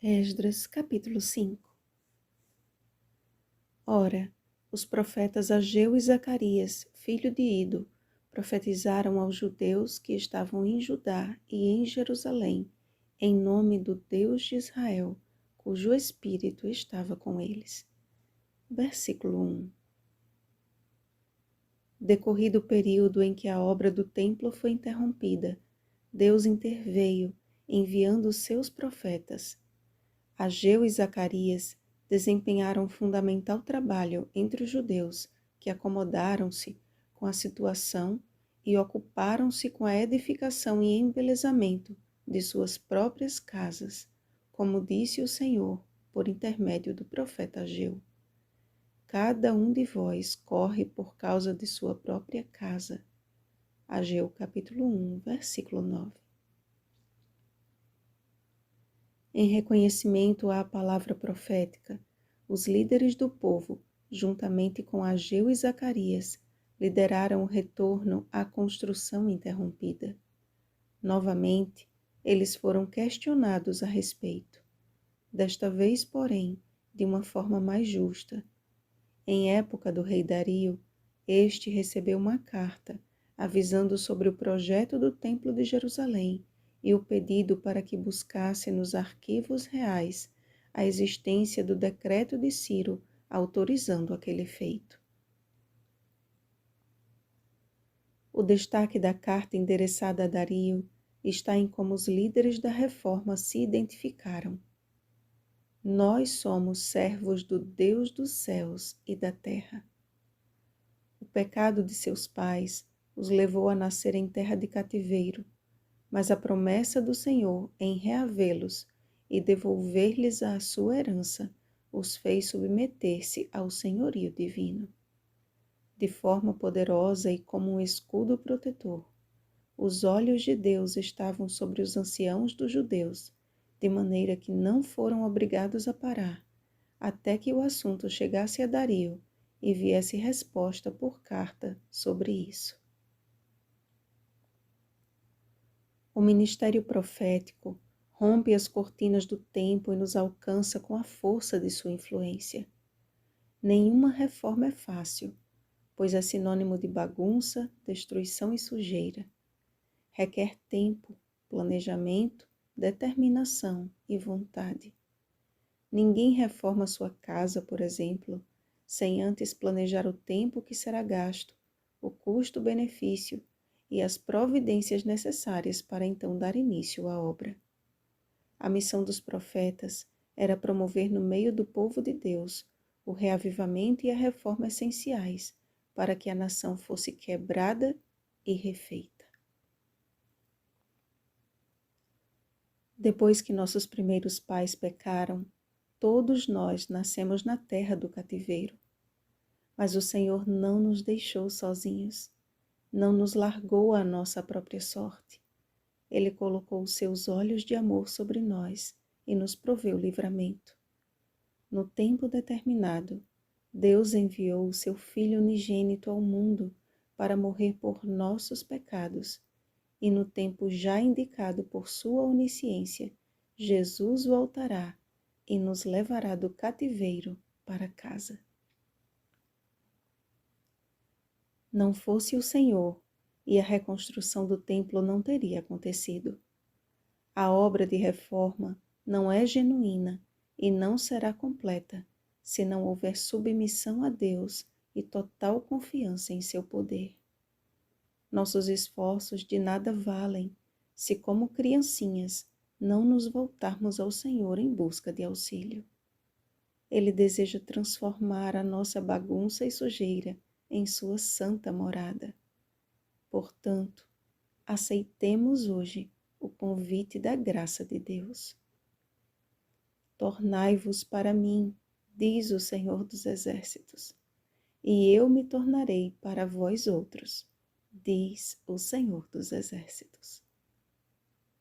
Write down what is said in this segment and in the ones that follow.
Esdras, capítulo 5. Ora, os profetas Ageu e Zacarias, filho de Ido, profetizaram aos judeus que estavam em Judá e em Jerusalém, em nome do Deus de Israel, cujo Espírito estava com eles. Versículo 1. Decorrido o período em que a obra do templo foi interrompida, Deus interveio, enviando os seus profetas. Ageu e Zacarias desempenharam um fundamental trabalho entre os judeus, que acomodaram-se com a situação e ocuparam-se com a edificação e embelezamento de suas próprias casas, como disse o Senhor por intermédio do profeta Ageu. Cada um de vós corre por causa de sua própria casa. Ageu capítulo 1, versículo 9. Em reconhecimento à palavra profética, os líderes do povo, juntamente com Ageu e Zacarias, lideraram o retorno à construção interrompida. Novamente, eles foram questionados a respeito. Desta vez, porém, de uma forma mais justa. Em época do rei Dario, este recebeu uma carta avisando sobre o projeto do Templo de Jerusalém e o pedido para que buscasse nos arquivos reais a existência do decreto de Ciro autorizando aquele feito. O destaque da carta endereçada a Dario está em como os líderes da reforma se identificaram. Nós somos servos do Deus dos céus e da terra. O pecado de seus pais os levou a nascer em terra de cativeiro, mas a promessa do Senhor em reavê-los e devolver-lhes a sua herança os fez submeter-se ao senhorio divino. De forma poderosa e como um escudo protetor, os olhos de Deus estavam sobre os anciãos dos judeus, de maneira que não foram obrigados a parar, até que o assunto chegasse a Dario e viesse resposta por carta sobre isso. O ministério profético rompe as cortinas do tempo e nos alcança com a força de sua influência. Nenhuma reforma é fácil, pois é sinônimo de bagunça, destruição e sujeira. Requer tempo, planejamento, determinação e vontade. Ninguém reforma sua casa, por exemplo, sem antes planejar o tempo que será gasto, o custo-benefício e as providências necessárias para então dar início à obra. A missão dos profetas era promover no meio do povo de Deus o reavivamento e a reforma essenciais para que a nação fosse quebrada e refeita. Depois que nossos primeiros pais pecaram, todos nós nascemos na terra do cativeiro. Mas o Senhor não nos deixou sozinhos, não nos largou à nossa própria sorte. Ele colocou os seus olhos de amor sobre nós e nos proveu livramento. No tempo determinado, Deus enviou o seu Filho unigênito ao mundo para morrer por nossos pecados, e no tempo já indicado por sua onisciência, Jesus voltará e nos levará do cativeiro para casa. Não fosse o Senhor, e a reconstrução do templo não teria acontecido. A obra de reforma não é genuína e não será completa se não houver submissão a Deus e total confiança em seu poder. Nossos esforços de nada valem se, como criancinhas, não nos voltarmos ao Senhor em busca de auxílio. Ele deseja transformar a nossa bagunça e sujeira em sua santa morada. Portanto, aceitemos hoje o convite da graça de Deus. Tornai-vos para mim, diz o Senhor dos Exércitos, e eu me tornarei para vós outros, diz o Senhor dos Exércitos.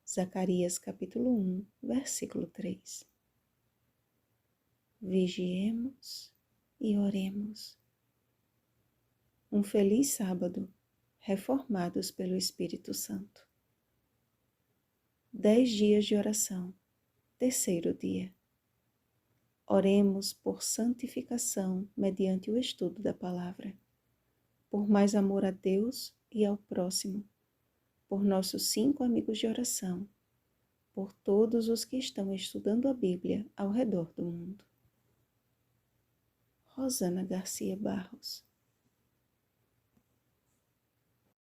Zacarias capítulo 1, versículo 3. Vigiemos e oremos. Um feliz sábado, reformados pelo Espírito Santo. 10 dias de oração, Terceiro dia. Oremos por santificação mediante o estudo da palavra, por mais amor a Deus e ao próximo, por nossos 5 amigos de oração, por todos os que estão estudando a Bíblia ao redor do mundo. Rosana Garcia Barros.